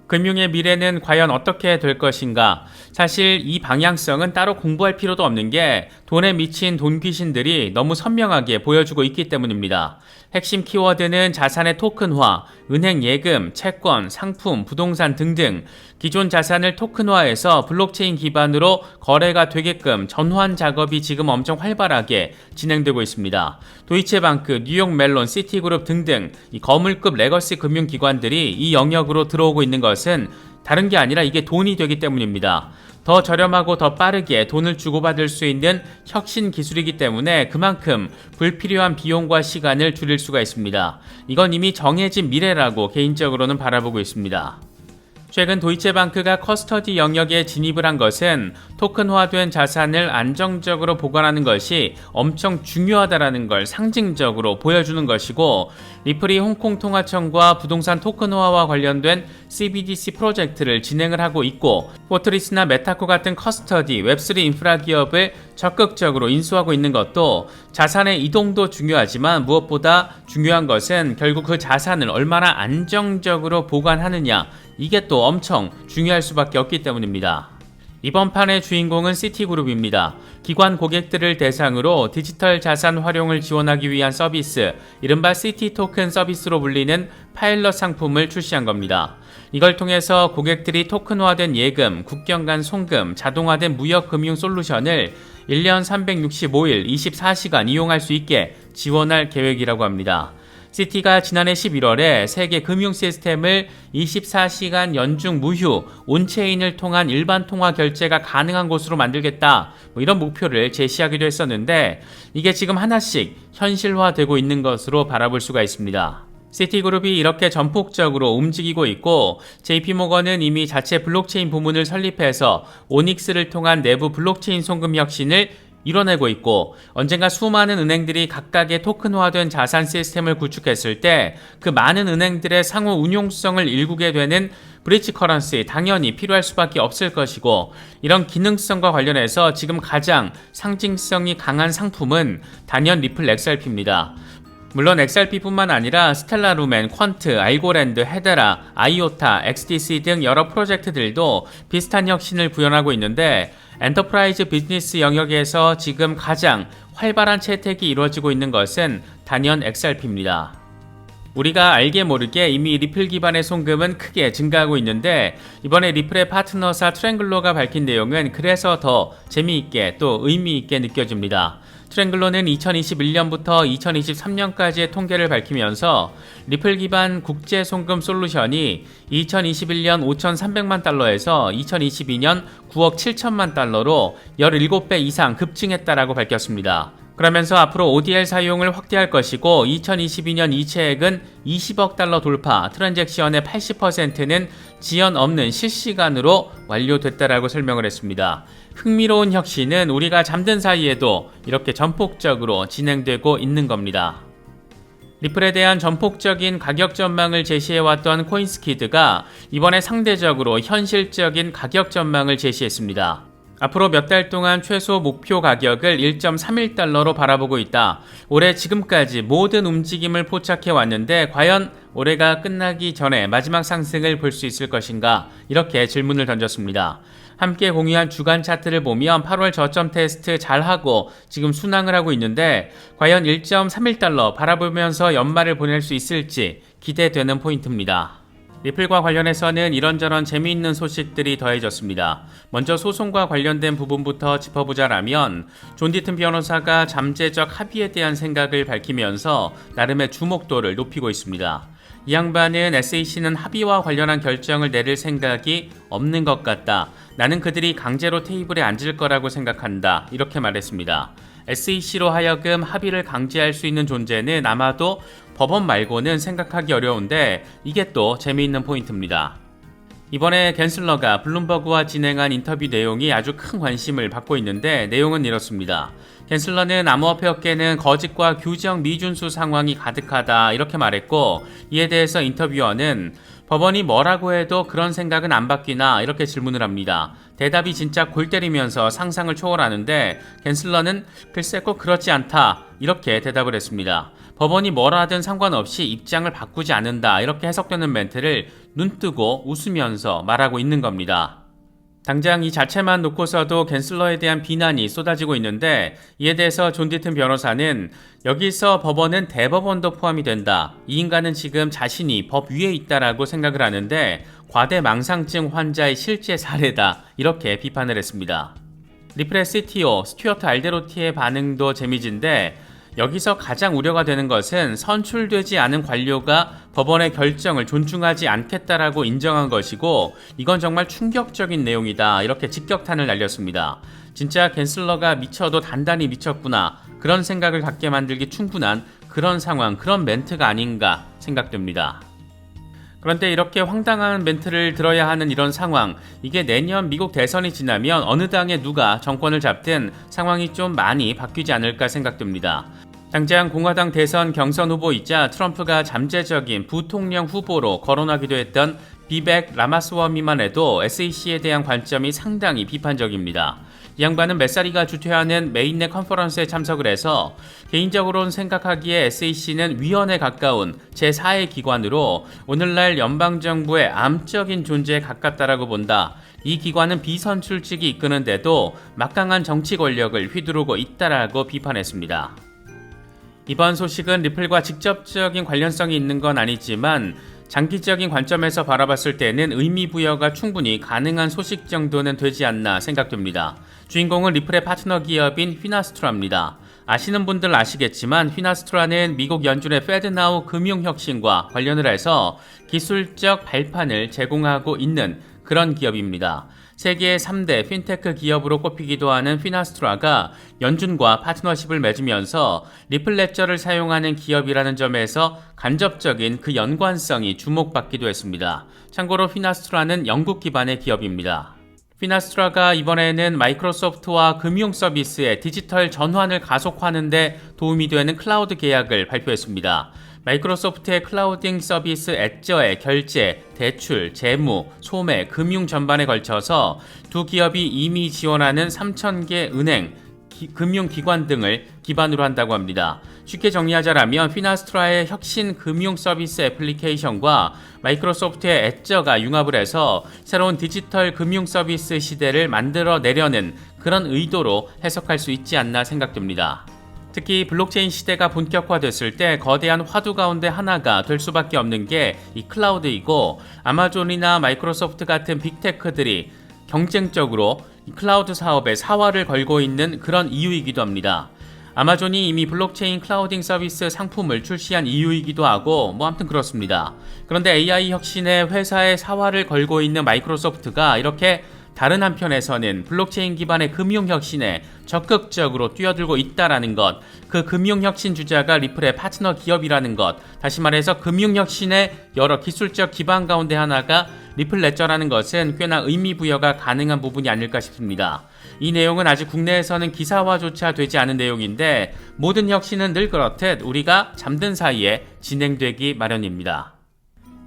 금융의 미래는 과연 어떻게 될 것인가? 사실 이 방향성은 따로 공부할 필요도 없는 게 돈에 미친 돈 귀신들이 너무 선명하게 보여주고 있기 때문입니다. 핵심 키워드는 자산의 토큰화, 은행 예금, 채권, 상품, 부동산 등등 기존 자산을 토큰화해서 블록체인 기반으로 거래가 되게끔 전환 작업이 지금 엄청 활발하게 진행되고 있습니다. 도이체방크, 뉴욕 멜론, 시티그룹 등등 이 거물급 레거시 금융기관들이 이 영역으로 들어오고 있는 것은 다른 게 아니라 이게 돈이 되기 때문입니다. 더 저렴하고 더 빠르게 돈을 주고받을 수 있는 혁신 기술이기 때문에 그만큼 불필요한 비용과 시간을 줄일 수가 있습니다. 이건 이미 정해진 미래라고 개인적으로는 바라보고 있습니다. 최근 도이체방크가 커스터디 영역에 진입을 한 것은 토큰화된 자산을 안정적으로 보관하는 것이 엄청 중요하다는 걸 상징적으로 보여주는 것이고, 리플이 홍콩통화청과 부동산 토큰화와 관련된 CBDC 프로젝트를 진행을 하고 있고, 포트리스나 메타코 같은 커스터디, 웹3 인프라 기업을 적극적으로 인수하고 있는 것도 자산의 이동도 중요하지만 무엇보다 중요한 것은 결국 그 자산을 얼마나 안정적으로 보관하느냐, 이게 또 엄청 중요할 수밖에 없기 때문입니다. 이번 판의 주인공은 시티그룹입니다. 기관 고객들을 대상으로 디지털 자산 활용을 지원하기 위한 서비스, 이른바 시티토큰 서비스로 불리는 파일럿 상품을 출시한 겁니다. 이걸 통해서 고객들이 토큰화된 예금, 국경 간 송금, 자동화된 무역 금융 솔루션을 1년 365일 24시간 이용할 수 있게 지원할 계획이라고 합니다. 시티가 지난해 11월에 세계 금융 시스템을 24시간 연중 무휴, 온체인을 통한 일반 통화 결제가 가능한 곳으로 만들겠다, 이런 목표를 제시하기도 했었는데 이게 지금 하나씩 현실화되고 있는 것으로 바라볼 수가 있습니다. 시티그룹이 이렇게 전폭적으로 움직이고 있고, JP모건은 이미 자체 블록체인 부문을 설립해서 오닉스를 통한 내부 블록체인 송금 혁신을 이뤄내고 있고, 언젠가 수많은 은행들이 각각의 토큰화된 자산 시스템을 구축했을 때 그 많은 은행들의 상호 운용성을 일구게 되는 브릿지 커런시 당연히 필요할 수밖에 없을 것이고, 이런 기능성과 관련해서 지금 가장 상징성이 강한 상품은 단연 리플 XRP입니다. 물론 XRP뿐만 아니라 스텔라 루멘, 퀀트, 알고랜드, 헤데라, 아이오타, XDC 등 여러 프로젝트들도 비슷한 혁신을 구현하고 있는데, 엔터프라이즈 비즈니스 영역에서 지금 가장 활발한 채택이 이루어지고 있는 것은 단연 XRP입니다. 우리가 알게 모르게 이미 리플 기반의 송금은 크게 증가하고 있는데, 이번에 리플의 파트너사 트랭글로가 밝힌 내용은 그래서 더 재미있게 또 의미있게 느껴집니다. 트랭글로는 2021년부터 2023년까지의 통계를 밝히면서 리플 기반 국제 송금 솔루션이 2021년 5,300만 달러에서 2022년 9억 7천만 달러로 17배 이상 급증했다라고 밝혔습니다. 그러면서 앞으로 ODL 사용을 확대할 것이고, 2022년 이체액은 20억 달러 돌파, 트랜잭션의 80%는 지연 없는 실시간으로 완료됐다라고 설명을 했습니다. 흥미로운 혁신은 우리가 잠든 사이에도 이렇게 전폭적으로 진행되고 있는 겁니다. 리플에 대한 전폭적인 가격 전망을 제시해왔던 코인스키드가 이번에 상대적으로 현실적인 가격 전망을 제시했습니다. 앞으로 몇 달 동안 최소 목표 가격을 1.31달러로 바라보고 있다. 올해 지금까지 모든 움직임을 포착해 왔는데 과연 올해가 끝나기 전에 마지막 상승을 볼 수 있을 것인가? 이렇게 질문을 던졌습니다. 함께 공유한 주간 차트를 보면 8월 저점 테스트 잘하고 지금 순항을 하고 있는데, 과연 1.31달러 바라보면서 연말을 보낼 수 있을지 기대되는 포인트입니다. 리플과 관련해서는 이런저런 재미있는 소식들이 더해졌습니다. 먼저 소송과 관련된 부분부터 짚어보자라면, 존 디튼 변호사가 잠재적 합의에 대한 생각을 밝히면서 나름의 주목도를 높이고 있습니다. 이 양반은 SEC는 합의와 관련한 결정을 내릴 생각이 없는 것 같다. 나는 그들이 강제로 테이블에 앉을 거라고 생각한다. 이렇게 말했습니다. SEC로 하여금 합의를 강제할 수 있는 존재는 아마도 법원 말고는 생각하기 어려운데, 이게 또 재미있는 포인트입니다. 이번에 갠슬러가 블룸버그와 진행한 인터뷰 내용이 아주 큰 관심을 받고 있는데, 내용은 이렇습니다. 갠슬러는 암호화폐 업계는 거짓과 규정 미준수 상황이 가득하다, 이렇게 말했고, 이에 대해서 인터뷰어는 법원이 뭐라고 해도 그런 생각은 안 바뀌나, 이렇게 질문을 합니다. 대답이 진짜 골 때리면서 상상을 초월하는데, 갠슬러는 글쎄 꼭 그렇지 않다, 이렇게 대답을 했습니다. 법원이 뭐라 하든 상관없이 입장을 바꾸지 않는다, 이렇게 해석되는 멘트를 눈뜨고 웃으면서 말하고 있는 겁니다. 당장 이 자체만 놓고서도 갠슬러에 대한 비난이 쏟아지고 있는데, 이에 대해서 존 디튼 변호사는 여기서 법원은 대법원도 포함이 된다. 이 인간은 지금 자신이 법 위에 있다라고 생각을 하는데 과대망상증 환자의 실제 사례다. 이렇게 비판을 했습니다. 리플의 CTO 스튜어트 알데로티의 반응도 재미진데, 여기서 가장 우려가 되는 것은 선출되지 않은 관료가 법원의 결정을 존중하지 않겠다라고 인정한 것이고, 이건 정말 충격적인 내용이다. 이렇게 직격탄을 날렸습니다. 진짜 갠슬러가 미쳐도 단단히 미쳤구나. 그런 생각을 갖게 만들기 충분한 그런 상황, 그런 멘트가 아닌가 생각됩니다. 그런데 이렇게 황당한 멘트를 들어야 하는 이런 상황, 이게 내년 미국 대선이 지나면 어느 당에 누가 정권을 잡든 상황이 좀 많이 바뀌지 않을까 생각됩니다. 당장 공화당 대선 경선 후보이자 트럼프가 잠재적인 부통령 후보로 거론하기도 했던 비백 라마스와미만 해도 SEC에 대한 관점이 상당히 비판적입니다. 이 양반은 몇 살이가 주퇴하는 메인내 컨퍼런스에 참석을 해서 개인적으로는 생각하기에 SEC는 위원에 가까운 제4의 기관으로 오늘날 연방정부의 암적인 존재에 가깝다라고 본다. 이 기관은 비선출직이 이끄는데도 막강한 정치 권력을 휘두르고 있다라고 비판했습니다. 이번 소식은 리플과 직접적인 관련성이 있는 건 아니지만 장기적인 관점에서 바라봤을 때는 의미 부여가 충분히 가능한 소식 정도는 되지 않나 생각됩니다. 주인공은 리플의 파트너 기업인 휘나스트라입니다. 아시는 분들 아시겠지만 휘나스트라는 미국 연준의 페드나우 금융혁신과 관련을 해서 기술적 발판을 제공하고 있는 그런 기업입니다. 세계 3대 핀테크 기업으로 꼽히기도 하는 휘나스트라가 연준과 파트너십을 맺으면서 리플 레저를 사용하는 기업이라는 점에서 간접적인 그 연관성이 주목받기도 했습니다. 참고로 휘나스트라는 영국 기반의 기업입니다. 휘나스트라가 이번에는 마이크로소프트와 금융 서비스의 디지털 전환을 가속화하는 데 도움이 되는 클라우드 계약을 발표했습니다. 마이크로소프트의 클라우딩 서비스 애저의 결제, 대출, 재무, 소매, 금융 전반에 걸쳐서 두 기업이 이미 지원하는 3,000개 은행, 금융기관 등을 기반으로 한다고 합니다. 쉽게 정리하자면 휘나스트라의 혁신 금융 서비스 애플리케이션과 마이크로소프트의 애저가 융합을 해서 새로운 디지털 금융 서비스 시대를 만들어내려는 그런 의도로 해석할 수 있지 않나 생각됩니다. 특히 블록체인 시대가 본격화됐을 때 거대한 화두 가운데 하나가 될 수밖에 없는 게 이 클라우드이고, 아마존이나 마이크로소프트 같은 빅테크들이 경쟁적으로 이 클라우드 사업에 사활을 걸고 있는 그런 이유이기도 합니다. 아마존이 이미 블록체인 클라우딩 서비스 상품을 출시한 이유이기도 하고 아무튼 그렇습니다. 그런데 AI 혁신에 회사의 사활을 걸고 있는 마이크로소프트가 이렇게 다른 한편에서는 블록체인 기반의 금융혁신에 적극적으로 뛰어들고 있다는 것, 그 금융혁신 주자가 리플의 파트너 기업이라는 것, 다시 말해서 금융혁신의 여러 기술적 기반 가운데 하나가 리플 레저라는 것은 꽤나 의미 부여가 가능한 부분이 아닐까 싶습니다. 이 내용은 아직 국내에서는 기사화조차 되지 않은 내용인데, 모든 혁신은 늘 그렇듯 우리가 잠든 사이에 진행되기 마련입니다.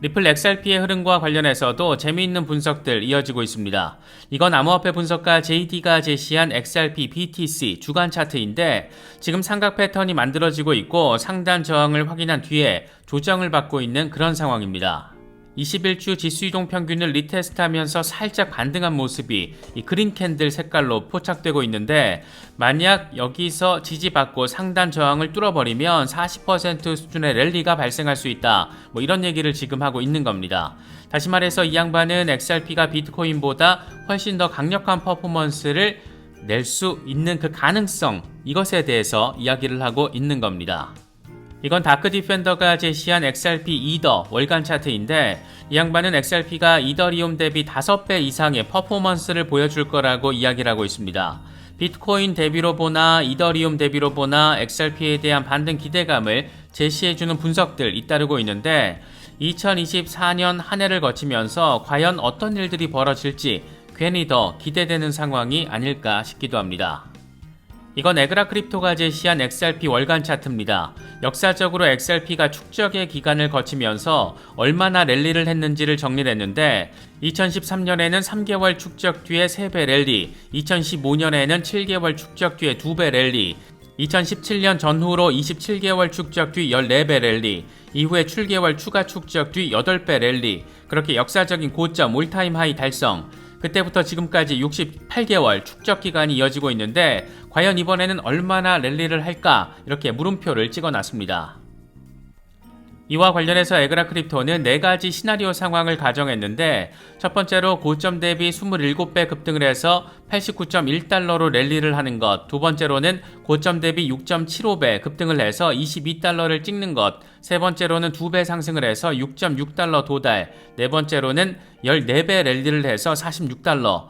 리플 XRP의 흐름과 관련해서도 재미있는 분석들 이어지고 있습니다. 이건 암호화폐 분석가 JD가 제시한 XRP BTC 주간 차트인데, 지금 삼각 패턴이 만들어지고 있고 상단 저항을 확인한 뒤에 조정을 받고 있는 그런 상황입니다. 21주 지수이동 평균을 리테스트하면서 살짝 반등한 모습이 이 그린 캔들 색깔로 포착되고 있는데, 만약 여기서 지지받고 상단 저항을 뚫어버리면 40% 수준의 랠리가 발생할 수 있다. 이런 얘기를 지금 하고 있는 겁니다. 다시 말해서 이 양반은 XRP가 비트코인보다 훨씬 더 강력한 퍼포먼스를 낼 수 있는 그 가능성, 이것에 대해서 이야기를 하고 있는 겁니다. 이건 다크 디펜더가 제시한 XRP 이더 월간 차트인데, 이 양반은 XRP가 이더리움 대비 5배 이상의 퍼포먼스를 보여줄 거라고 이야기를 하고 있습니다. 비트코인 대비로 보나 이더리움 대비로 보나 XRP에 대한 반등 기대감을 제시해주는 분석들 잇따르고 있는데, 2024년 한 해를 거치면서 과연 어떤 일들이 벌어질지 괜히 더 기대되는 상황이 아닐까 싶기도 합니다. 이건 에그라 크립토가 제시한 XRP 월간 차트입니다. 역사적으로 XRP가 축적의 기간을 거치면서 얼마나 랠리를 했는지를 정리를 했는데, 2013년에는 3개월 축적 뒤에 3배 랠리, 2015년에는 7개월 축적 뒤에 2배 랠리, 2017년 전후로 27개월 축적 뒤 14배 랠리, 이후에 7개월 추가 축적 뒤 8배 랠리, 그렇게 역사적인 고점 올타임 하이 달성. 그때부터 지금까지 68개월 축적 기간이 이어지고 있는데 과연 이번에는 얼마나 랠리를 할까? 이렇게 물음표를 찍어놨습니다. 이와 관련해서 에그라 크립토는 4가지 시나리오 상황을 가정했는데 첫 번째로 고점 대비 27배 급등을 해서 89.1달러로 랠리를 하는 것, 두 번째로는 고점 대비 6.75배 급등을 해서 22달러를 찍는 것, 세 번째로는 2배 상승을 해서 6.6달러 도달, 네 번째로는 14배 랠리를 해서 46달러.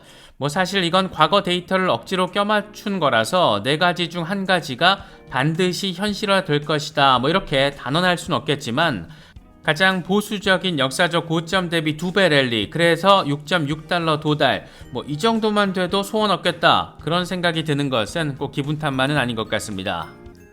사실 이건 과거 데이터를 억지로 껴맞춘 거라서 4가지 중 1가지가 반드시 현실화될 것이다 이렇게 단언할 수는 없겠지만 가장 보수적인 역사적 고점 대비 2배 랠리, 그래서 6.6달러 도달, 이 정도만 돼도 소원 없겠다, 그런 생각이 드는 것은 꼭 기분 탓만은 아닌 것 같습니다.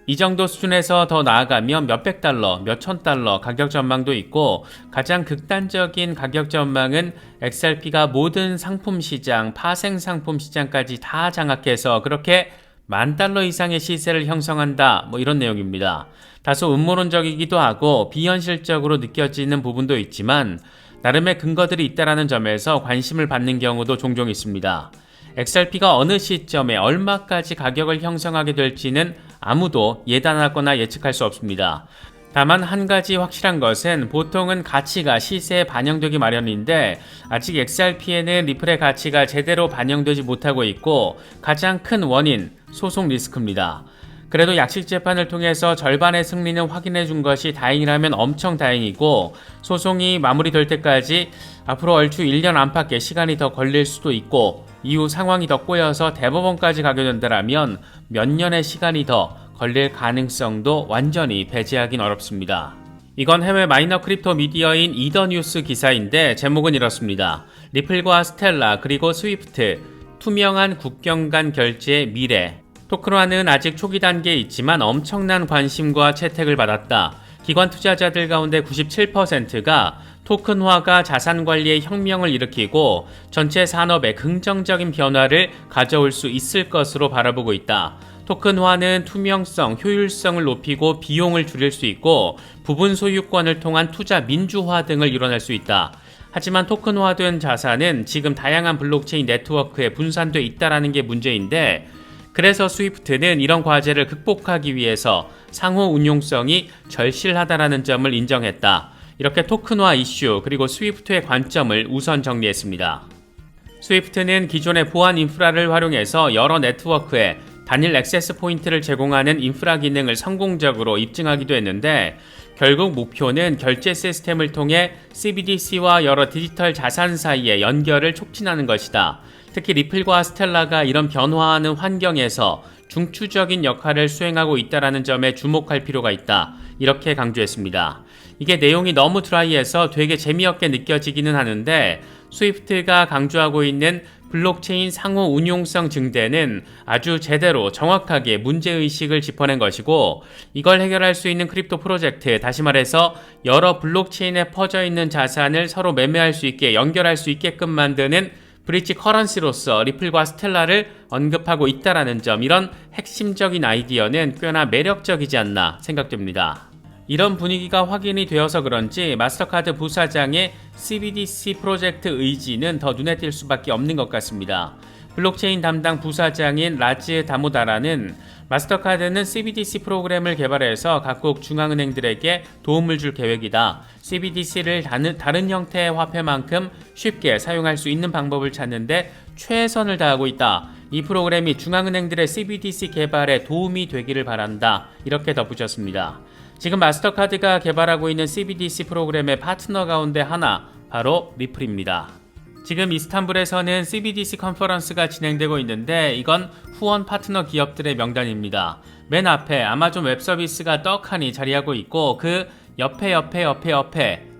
이 정도 수준에서 더 나아가면 몇백 달러, 몇천 달러 가격 전망도 있고, 가장 극단적인 가격 전망은 XRP가 모든 상품 시장, 파생 상품 시장까지 다 장악해서 그렇게 $10,000 이상의 시세를 형성한다, 이런 내용입니다. 다소 음모론적이기도 하고 비현실적으로 느껴지는 부분도 있지만 나름의 근거들이 있다라는 점에서 관심을 받는 경우도 종종 있습니다. XRP가 어느 시점에 얼마까지 가격을 형성하게 될지는 아무도 예단하거나 예측할 수 없습니다. 다만 한 가지 확실한 것은 보통은 가치가 시세에 반영되기 마련인데 아직 XRP에는 리플의 가치가 제대로 반영되지 못하고 있고, 가장 큰 원인, 소송 리스크입니다. 그래도 약식 재판을 통해서 절반의 승리는 확인해 준 것이 다행이라면 엄청 다행이고, 소송이 마무리될 때까지 앞으로 얼추 1년 안팎의 시간이 더 걸릴 수도 있고, 이후 상황이 더 꼬여서 대법원까지 가게 된다면 몇 년의 시간이 더 걸릴 가능성도 완전히 배제하긴 어렵습니다. 이건 해외 마이너 크립토 미디어인 이더뉴스 기사인데 제목은 이렇습니다. 리플과 스텔라 그리고 스위프트, 투명한 국경 간 결제의 미래. 토큰화는 아직 초기 단계에 있지만 엄청난 관심과 채택을 받았다. 기관 투자자들 가운데 97%가 토큰화가 자산 관리에 혁명을 일으키고 전체 산업에 긍정적인 변화를 가져올 수 있을 것으로 바라보고 있다. 토큰화는 투명성, 효율성을 높이고 비용을 줄일 수 있고 부분 소유권을 통한 투자 민주화 등을 이뤄낼 수 있다. 하지만 토큰화된 자산은 지금 다양한 블록체인 네트워크에 분산돼 있다는 게 문제인데, 그래서 스위프트는 이런 과제를 극복하기 위해서 상호 운용성이 절실하다는 점을 인정했다. 이렇게 토큰화 이슈 그리고 스위프트의 관점을 우선 정리했습니다. 스위프트는 기존의 보안 인프라를 활용해서 여러 네트워크에 단일 액세스 포인트를 제공하는 인프라 기능을 성공적으로 입증하기도 했는데, 결국 목표는 결제 시스템을 통해 CBDC와 여러 디지털 자산 사이의 연결을 촉진하는 것이다. 특히 리플과 스텔라가 이런 변화하는 환경에서 중추적인 역할을 수행하고 있다는 점에 주목할 필요가 있다. 이렇게 강조했습니다. 이게 내용이 너무 드라이해서 되게 재미없게 느껴지기는 하는데, 스위프트가 강조하고 있는 블록체인 상호 운용성 증대는 아주 제대로 정확하게 문제의식을 짚어낸 것이고, 이걸 해결할 수 있는 크립토 프로젝트, 다시 말해서 여러 블록체인에 퍼져 있는 자산을 서로 매매할 수 있게 연결할 수 있게끔 만드는 브릿지 커런시로서 리플과 스텔라를 언급하고 있다는 점, 이런 핵심적인 아이디어는 꽤나 매력적이지 않나 생각됩니다. 이런 분위기가 확인이 되어서 그런지 마스터카드 부사장의 CBDC 프로젝트 의지는 더 눈에 띌 수밖에 없는 것 같습니다. 블록체인 담당 부사장인 라즈 다모다라는 마스터카드는 CBDC 프로그램을 개발해서 각국 중앙은행들에게 도움을 줄 계획이다. CBDC를 다른 형태의 화폐만큼 쉽게 사용할 수 있는 방법을 찾는데 최선을 다하고 있다. 이 프로그램이 중앙은행들의 CBDC 개발에 도움이 되기를 바란다. 이렇게 덧붙였습니다. 지금 마스터카드가 개발하고 있는 CBDC 프로그램의 파트너 가운데 하나, 바로 리플입니다. 지금 이스탄불에서는 CBDC 컨퍼런스가 진행되고 있는데 이건 후원 파트너 기업들의 명단입니다. 맨 앞에 아마존 웹서비스가 떡하니 자리하고 있고 그 옆에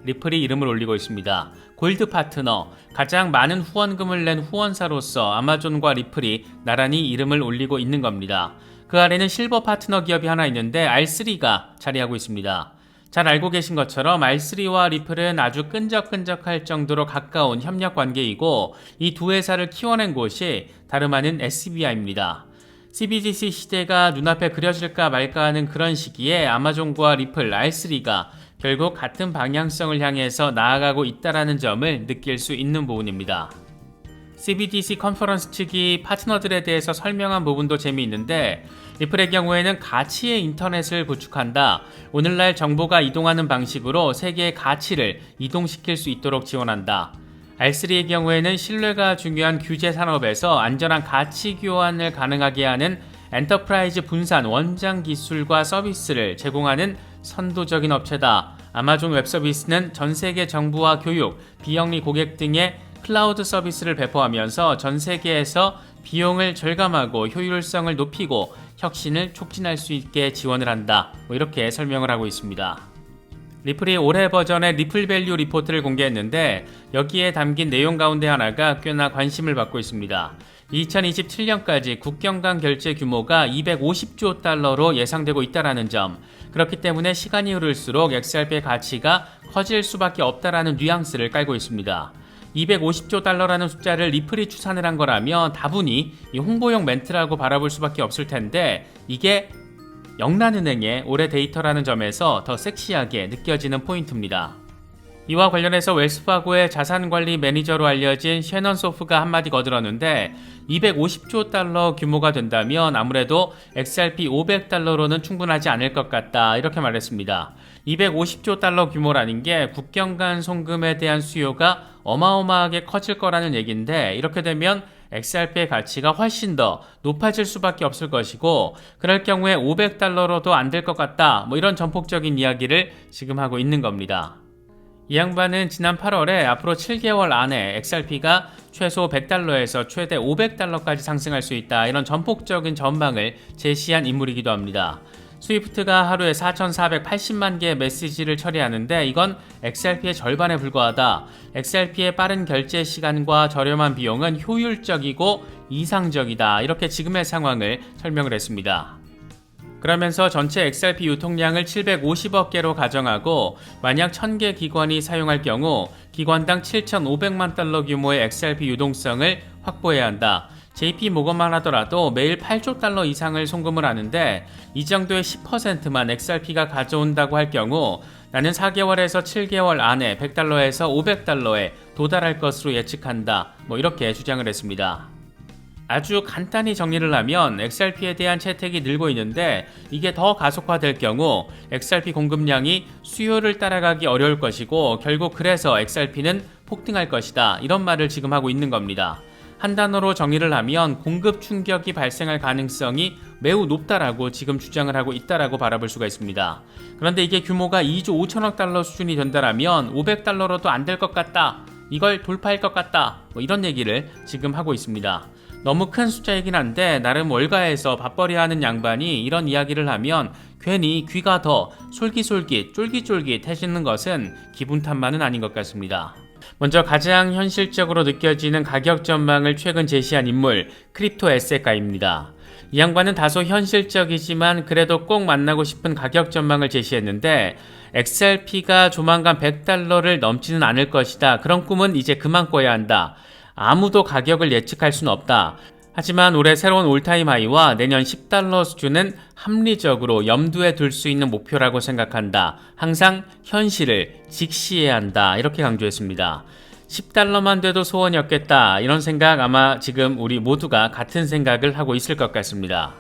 리플이 이름을 올리고 있습니다. 골드 파트너, 가장 많은 후원금을 낸 후원사로서 아마존과 리플이 나란히 이름을 올리고 있는 겁니다. 그 아래는 실버 파트너 기업이 하나 있는데 R3가 자리하고 있습니다. 잘 알고 계신 것처럼 R3와 리플은 아주 끈적끈적할 정도로 가까운 협력 관계이고 이 두 회사를 키워낸 곳이 다름 아닌 SBI입니다. CBDC 시대가 눈앞에 그려질까 말까 하는 그런 시기에 아마존과 리플, R3가 결국 같은 방향성을 향해서 나아가고 있다는 점을 느낄 수 있는 부분입니다. CBDC 컨퍼런스 측이 파트너들에 대해서 설명한 부분도 재미있는데, 리플의 경우에는 가치의 인터넷을 구축한다. 오늘날 정보가 이동하는 방식으로 세계의 가치를 이동시킬 수 있도록 지원한다. R3의 경우에는 신뢰가 중요한 규제 산업에서 안전한 가치 교환을 가능하게 하는 엔터프라이즈 분산 원장 기술과 서비스를 제공하는 선도적인 업체다. 아마존 웹 서비스는 전 세계 정부와 교육, 비영리 고객 등의 클라우드 서비스를 배포하면서 전 세계에서 비용을 절감하고 효율성을 높이고 혁신을 촉진할 수 있게 지원을 한다. 이렇게 설명을 하고 있습니다. 리플이 올해 버전의 리플 밸류 리포트를 공개했는데, 여기에 담긴 내용 가운데 하나가 꽤나 관심을 받고 있습니다. 2027년까지 국경 간 결제 규모가 250조 달러로 예상되고 있다는 점, 그렇기 때문에 시간이 흐를수록 XRP의 가치가 커질 수밖에 없다는 뉘앙스를 깔고 있습니다. 250조 달러라는 숫자를 리플이 추산을 한 거라면 다분히 이 홍보용 멘트라고 바라볼 수밖에 없을 텐데, 이게 영란은행의 올해 데이터라는 점에서 더 섹시하게 느껴지는 포인트입니다. 이와 관련해서 웰스파고의 자산관리 매니저로 알려진 셰넌 소프가 한마디 거들었는데, 250조 달러 규모가 된다면 아무래도 XRP 500달러로는 충분하지 않을 것 같다, 이렇게 말했습니다. 250조 달러 규모라는 게 국경 간 송금에 대한 수요가 어마어마하게 커질 거라는 얘기인데, 이렇게 되면 XRP의 가치가 훨씬 더 높아질 수밖에 없을 것이고, 그럴 경우에 500달러로도 안 될 것 같다, 이런 전폭적인 이야기를 지금 하고 있는 겁니다. 이 양반은 지난 8월에 앞으로 7개월 안에 XRP가 최소 100달러에서 최대 500달러까지 상승할 수 있다, 이런 전폭적인 전망을 제시한 인물이기도 합니다. 스위프트가 하루에 4,480만 개의 메시지를 처리하는데, 이건 XRP의 절반에 불과하다. XRP의 빠른 결제 시간과 저렴한 비용은 효율적이고 이상적이다. 이렇게 지금의 상황을 설명을 했습니다. 그러면서 전체 XRP 유통량을 750억 개로 가정하고, 만약 1000개 기관이 사용할 경우 기관당 7,500만 달러 규모의 XRP 유동성을 확보해야 한다. JP 모건만 하더라도 매일 8조 달러 이상을 송금을 하는데, 이 정도의 10%만 XRP가 가져온다고 할 경우 나는 4개월에서 7개월 안에 100달러에서 500달러에 도달할 것으로 예측한다. 이렇게 주장을 했습니다. 아주 간단히 정리를 하면 XRP에 대한 채택이 늘고 있는데, 이게 더 가속화될 경우 XRP 공급량이 수요를 따라가기 어려울 것이고, 결국 그래서 XRP는 폭등할 것이다, 이런 말을 지금 하고 있는 겁니다. 한 단어로 정의를 하면 공급 충격이 발생할 가능성이 매우 높다라고 지금 주장을 하고 있다라고 바라볼 수가 있습니다. 그런데 이게 규모가 2조 5천억 달러 수준이 된다라면 500달러로도 안 될 것 같다, 이걸 돌파할 것 같다, 이런 얘기를 지금 하고 있습니다. 너무 큰 숫자이긴 한데, 나름 월가에서 밥벌이 하는 양반이 이런 이야기를 하면 괜히 귀가 더 솔깃솔깃 쫄깃쫄깃해지는 것은 기분 탓만은 아닌 것 같습니다. 먼저 가장 현실적으로 느껴지는 가격 전망을 최근 제시한 인물, 크립토 에셋가입니다. 이 양반은 다소 현실적이지만 그래도 꼭 만나고 싶은 가격 전망을 제시했는데, XRP가 조만간 100달러를 넘지는 않을 것이다. 그런 꿈은 이제 그만 꿔야 한다. 아무도 가격을 예측할 수는 없다. 하지만 올해 새로운 올타임 하이와 내년 10달러 수준은 합리적으로 염두에 둘 수 있는 목표라고 생각한다. 항상 현실을 직시해야 한다. 이렇게 강조했습니다. 10달러만 돼도 소원이었겠다. 이런 생각 아마 지금 우리 모두가 같은 생각을 하고 있을 것 같습니다.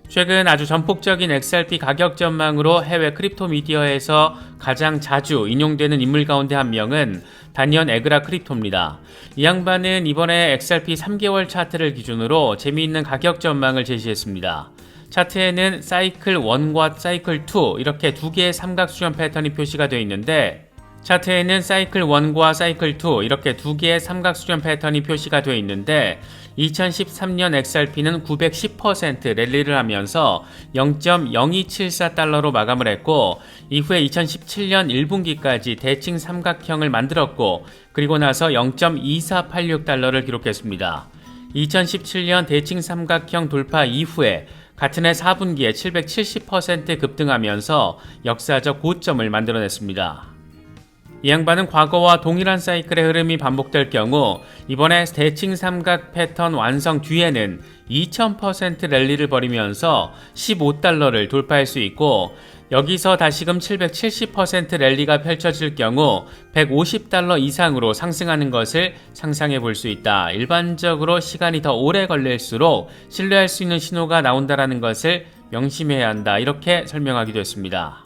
최근 아주 전폭적인 XRP 가격 전망으로 해외 크립토 미디어에서 가장 자주 인용되는 인물 가운데 한 명은 다니언 에그라 크립토입니다. 이 양반은 이번에 XRP 3개월 차트를 기준으로 재미있는 가격 전망을 제시했습니다. 차트에는 사이클 1과 사이클 2 이렇게 두 개의 삼각수렴 패턴이 표시가 되어 있는데, 차트에는 사이클 1과 사이클 2 이렇게 두 개의 삼각수렴 패턴이 표시가 되어 있는데, 2013년 XRP는 910% 랠리를 하면서 0.0274달러로 마감을 했고, 이후에 2017년 1분기까지 대칭 삼각형을 만들었고, 그리고 나서 0.2486달러를 기록했습니다. 2017년 대칭 삼각형 돌파 이후에 같은 해 4분기에 770% 급등하면서 역사적 고점을 만들어냈습니다. 이 양반은 과거와 동일한 사이클의 흐름이 반복될 경우 이번에 대칭 삼각 패턴 완성 뒤에는 2000% 랠리를 벌이면서 15달러를 돌파할 수 있고, 여기서 다시금 770% 랠리가 펼쳐질 경우 150달러 이상으로 상승하는 것을 상상해 볼 수 있다. 일반적으로 시간이 더 오래 걸릴수록 신뢰할 수 있는 신호가 나온다는 것을 명심해야 한다. 이렇게 설명하기도 했습니다.